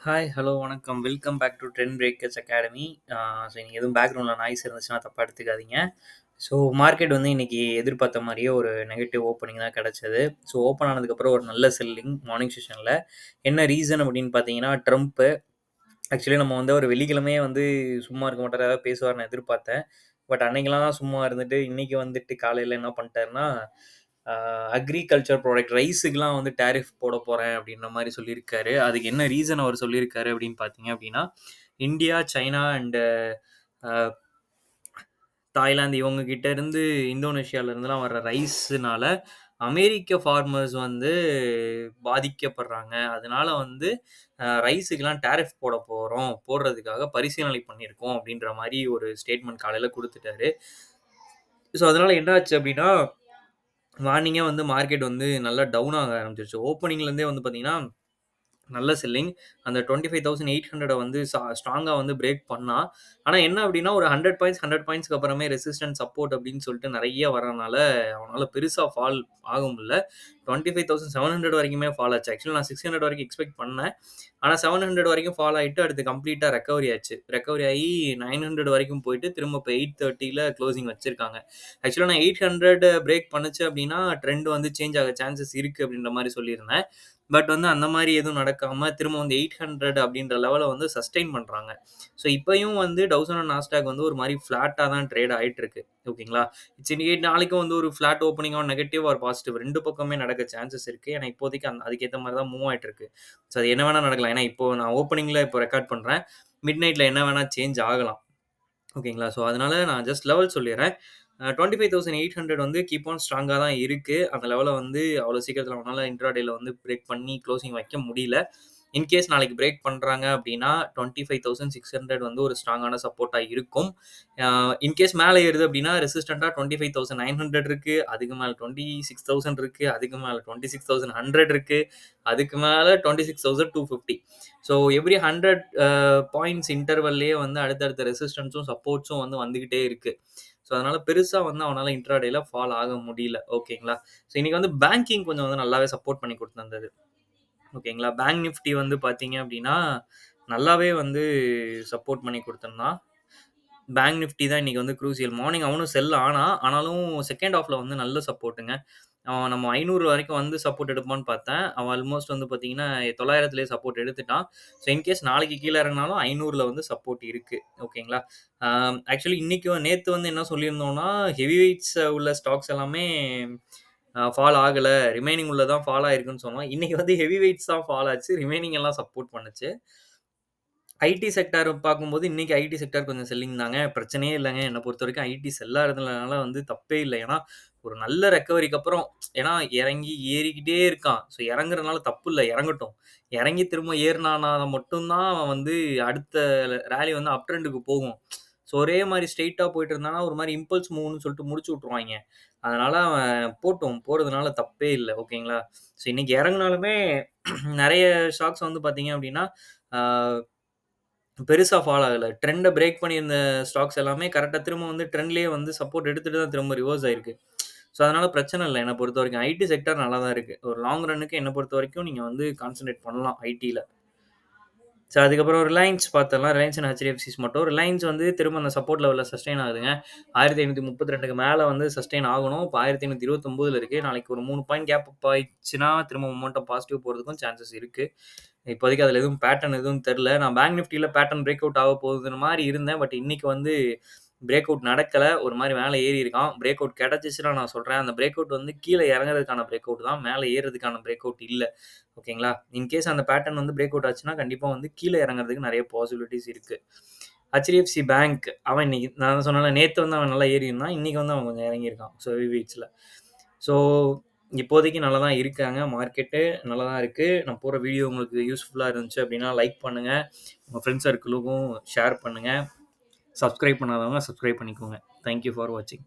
Hi, hello, வணக்கம். Welcome back to Trend Breakers Academy. So இன்னைக்கு எதுவும் பேக்ரவுண்டில் நாய்ஸ் இருந்துச்சுன்னா தப்பாக எடுத்துக்காதீங்க. ஸோ மார்க்கெட் வந்து இன்னைக்கு எதிர்பார்த்த மாதிரியே ஒரு நெகட்டிவ் ஓப்பனிங் தான் கிடச்சது. ஸோ ஓப்பன் ஆனதுக்கப்புறம் ஒரு நல்ல செல்லிங் மார்னிங் செஷனில். என்ன ரீசன் அப்படின்னு பார்த்தீங்கன்னா, ட்ரம்ப்பு ஆக்சுவலி நம்ம வந்து ஒரு வெள்ளிக்கிழமையே வந்து சும்மா இருக்க மாட்டார், ஏதாவது பேசுவார்னு எதிர்பார்த்தேன். பட் அன்னைக்கெல்லாம் சும்மா இருந்துட்டு இன்னைக்கு வந்துட்டு காலையில் என்ன பண்ணிட்டாருன்னா, அக்ரிகல்ச்சர் ப்ராடக்ட் ரைஸுக்கெலாம் வந்து டேரிஃப் போட போகிறேன் அப்படின்ற மாதிரி சொல்லியிருக்காரு. அதுக்கு என்ன ரீசன் அவர் சொல்லியிருக்காரு அப்படின்னு பார்த்தீங்க அப்படின்னா, இந்தியா, சைனா அண்டு தாய்லாந்து இவங்க கிட்ட இருந்து இந்தோனேஷியால இருந்துலாம் வர்ற ரைஸ்னால அமெரிக்க ஃபார்மர்ஸ் வந்து பாதிக்கப்படுறாங்க. அதனால வந்து ரைஸுக்கெல்லாம் டேரிஃப் போட போறோம். போடுறதுக்காக பரிசீலனை பண்ணியிருக்கோம் அப்படின்ற மாரி ஒரு ஸ்டேட்மெண்ட் காலையில குடுத்துட்டாரு. ஸோ அதனால என்ன ஆச்சு அப்படின்னா, மார்னிங்கே வந்து மார்க்கெட் வந்து நல்லா டவுன் ஆக ஆரம்பிச்சுருச்சு. ஓப்பனிங்லேருந்தே வந்து பார்த்தீங்கன்னா நல்ல செல்லிங். அந்த 25,800 வந்து ஸ்ட்ராங்கா வந்து பிரேக் பண்ணான். ஆனா என்ன அப்டின்னா, ஒரு 100 பாயிண்ட்ஸ் 100 பாயிண்ட்ஸ்க்கு அப்புறமே ரெசிஸ்டன்ஸ், சப்போர்ட் அப்டின்னு சொல்லிட்டு நெறைய வரனால, அவனால பெருசா ஃபால் ஆக முடியல. 25,700 வரைக்குமே ஃபால் ஆச்சு. ஆக்சுவலி நான் 600 வரைக்கும் எக்ஸ்பெக்ட் பண்ணேன். ஆனா 700 வரைக்கும் ஃபால் ஆயிட்டு, அடுத்து கம்ப்ளீட்டா ரெக்கவரி ஆச்சு. ரெக்கவரி ஆயி 900 வரைக்கும் போயிட்டு, திரும்ப இப்ப 830ல க்ளோசிங் வச்சிருக்காங்க. ஆக்சுவலா நான் 800 பிரேக் பண்ணுச்சு அப்டின்னா, ட்ரெண்ட் வந்து சேஞ்ச் ஆக சான்சஸ் இருக்கு அப்டின்ற மாரி சொல்லியிருந்தேன். பட் வந்து அந்த மாரி எதுவும் நடக்காம, திரும்ப வந்து 800 அப்படின்ற லெவல வந்து சஸ்டெயின் பண்றாங்க. ஸோ இப்பயும் வந்து டவுசன் அண்ட் நாஸ்டாக் வந்து ஒரு மாரி ஃப்ளாட்டா தான் ட்ரேட் ஆயிட்டுருக்கு. ஓகேங்களா? சரி, நாளைக்கும் வந்து ஒரு flat opening or negative or positive 2 பக்கமே நடக்க சான்சஸ் இருக்கு. ஏன்னா இப்போதைக்கு அதுக்கேத்த மாரி தான் மூவ் ஆயிட்டுருக்கு. ஸோ அது என்ன வேணா நடக்கலாம். ஏன்னா இப்போ நான் ஓப்பனிங்ல இப்போ ரெக்கார்ட் பண்றேன். மிட் நைட்ல என்ன வேணா சேஞ்ச் ஆகலாம். ஓகேங்களா? ஸோ அதனால நான் ஜஸ்ட் லெவல் சொல்லிர்றேன். 25,800 வந்து கீப் ஆன் ஸ்ட்ராங்கா தான் இருக்கு. அந்த லெவல வந்து அவ்வளோ சீக்கிரத்தில அவனால இன்ட்ராடேல வந்து பிரேக் பண்ணி க்ளோசிங் வைக்க முடியல. இன்கேஸ் நாளைக்கு பிரேக் பண்றாங்க அப்படின்னா, 25,600 வந்து ஒரு ஸ்ட்ராங்கான சப்போர்ட்டா இருக்கும். அ இன்கேஸ் மேல ஏறுது அப்படின்னா, ரெசிஸ்டன்ட்டா 25,900 இருக்கு. அதுக்கு மேல 26,000 இருக்கு. அதுக்கு மேல 26,100 இருக்கு. அதுக்கு மேல 26,250. ஸோ எவ்ரி 100 பாயிண்ட்ஸ் இன்டர்வல்லயே வந்து அடுத்தடுத்த ரெசிஸ்டன்ஸும், சப்போர்ட்ஸும் வந்து வந்துகிட்டே இருக்கு. ஸோ அதனால பெருசா வந்து அவனால இன்ட்ராடேல ஃபால் ஆக முடியல. ஓகேங்களா? ஸோ இன்னைக்கு வந்து பேங்கிங் கொஞ்சம் வந்து நல்லாவே சப்போர்ட் பண்ணி குடுத்திருந்தது. ஓகேங்களா? பேங்க் நிஃப்டி வந்து பார்த்தீங்க அப்படின்னா, நல்லாவே வந்து சப்போர்ட் பண்ணி குடுத்திருந்தான். பேங்க் நிஃப்டி தான் இன்னைக்கு வந்து க்ரூசியல். மார்னிங் அவனும் செல் ஆனாலும் செகண்ட் ஹாஃப்ல வந்து நல்ல சப்போர்ட்டுங்க. அவன் நம்ம 500 வரைக்கும் வந்து சப்போர்ட் எடுப்பான்னு பார்த்தேன். அவன் ஆல்மோஸ்ட் வந்து பார்த்தீங்கன்னா, 900லயே சப்போர்ட் எடுத்துட்டான். ஸோ இன்கேஸ் நாளைக்கு கீழ இறங்குனாலும் 500ல வந்து சப்போர்ட் இருக்கு. ஓகேங்களா? ஆ ஆக்சுவலி நேத்து வந்து என்ன சொல்லியிருந்தோம்னா, ஹெவி வெயிட்ஸ் உள்ள ஸ்டாக்ஸ் எல்லாமே ஃபால் ஆகல. ரிமைனிங் உள்ளது தான் ஃபால் ஆயிருக்குன்னு சொன்னோம். இன்னைக்கு வந்து ஹெவி வெயிட்ஸ் தான் ஃபால் ஆச்சு. ரிமைனிங் எல்லாம் சப்போர்ட் பண்ணுச்சு. ஐடி செக்டார் பார்க்கும்போது, இன்னைக்கு ஐடி செக்டார் கொஞ்சம் செல்லிங் தாங்க. பிரச்சனையே இல்லங்க. என்ன பொறுத்தவரைக்கும் ஐடி செல் ஆறதுனால வந்து தப்பே இல்ல. ஏன்னா, ஒரு நல்ல ரெக்கவரிக்கு அப்புறம் ஏன்னா இறங்கி ஏறிக்கிட்டே இருக்கான். ஸோ இறங்குறதுனால தப்பு இல்ல. இறங்கட்டும். இறங்கி திரும்ப ஏறுனானா மட்டும் தான் அவன் வந்து அடுத்த ராலி வந்து அப் ட்ரெண்டுக்கு போகும். ஸோ ஒரே மாரி ஸ்ட்ரெய்ட்டா போயிட்டு இருந்தான்னா, ஒரு மாரி இம்பல்ஸ் மூவ்ன்னு சொல்லிட்டு முடிச்சு விட்டுருவாய்ங்க. அதனால அவன் போட்டும். போறதுனால தப்பே இல்ல. ஓகேங்களா? ஸோ இன்னைக்கு இறங்குனாலுமே நெறைய ஸ்டாக்ஸ் வந்து பார்த்தீங்க அப்டின்னா, ஆ பெருசா ஃபால் ஆகல. ட்ரெண்ட பிரேக் பண்ணியிருந்த ஸ்டாக்ஸ் எல்லாமே கரெக்ட்டா திரும்ப வந்து ட்ரெண்ட்லயே வந்து சப்போர்ட் எடுத்துட்டு தான் திரும்ப ரிவர்ஸ் ஆயிருக்கு. ஸோ, அதனால பிரச்சனை இல்ல என்ன பொறுத்தவரைக்கும். ஐடி செக்டார் நல்லா தான் இருக்கு. ஒரு லாங் ரன்னுக்கு என்ன பொறுத்தவரைக்கும் நீங்க வந்து கான்சன்ட்ரேட் பண்ணலாம் ஐடில. ஸோ, அதுக்கப்புறம் ரிலையன்ஸ் பார்த்தரலாம். ரிலையன்ஸ் அண்ட் ஹெச்டிஎஃப்சிஸ் மட்டும். ரிலையன்ஸ் வந்து திரும்ப அந்த சப்போர்ட் லெவல்ல சஸ்டெயின் ஆகுதுங்க. 1532க்கு மேல வந்து சஸ்டெயின் ஆகணும். இப்ப 1529ல இருக்கு. நாளைக்கு ஒரு 3 பாயிண்ட் கேப் அப் ஆயிடுச்சுன்னா, திரும்ப மொமெண்டம் பாசிட்டிவ் போறதுக்கும் சான்சஸ் இருக்கு. இப்போதைக்கு அதில எதுவும் பேட்டர்ன் எதுவும் தெரியல. நான் பேங்க் நிஃப்டில பேட்டர்ன் பிரேக் அவுட் ஆக போகுதுன்ற மாரி இருந்தேன். பட் இன்னைக்கு வந்து பிரேக் அவுட் நடக்கல. ஒரு மாரி மேல ஏறி இருக்கான். பிரேக் அவுட் கிடைச்சுச்சுன்னா நான் சொல்றேன். அந்த பிரேக் அவுட் வந்து கீழ இறங்குறதுக்கான பிரேக் அவுட் தான். மேல ஏறுறதுக்கான பிரேக் அவுட் இல்ல. ஓகேங்களா? இன்கேஸ் அந்த பேட்டர்ன் வந்து பிரேக் அவுட் ஆச்சுன்னா, கண்டிப்பா வந்து கீழ இறங்குறதுக்கு நெறைய பாசிபிலிட்டீஸ் இருக்கு. HDFC பேங்க் அவன் இன்னைக்கு நான் சொன்னேன்ல நேத்து வந்து அவன் நல்லா ஏறியிருந்தான். இன்னைக்கு வந்து அவன் கொஞ்சம் இறங்கியிருக்கான். ஸோ ஹெவி ஸோ இப்போதைக்கு நல்லா தான் இருக்காங்க. மார்க்கெட்டு நல்லா தான் இருக்கு. நான் போடுற வீடியோ உங்களுக்கு யூஸ்ஃபுல்லா இருந்துச்சு அப்டின்னா, லைக் பண்ணுங்க. உங்க ஃப்ரெண்ட்ஸ் சர்க்கிளுக்கும் ஷேர் பண்ணுங்க. சப்ஸ்கிரைப் பண்ணாதவங்க சப்ஸ்கிரைப் பண்ணிக்கோங்க. தேங்க் யூ ஃபார் வாட்சிங்.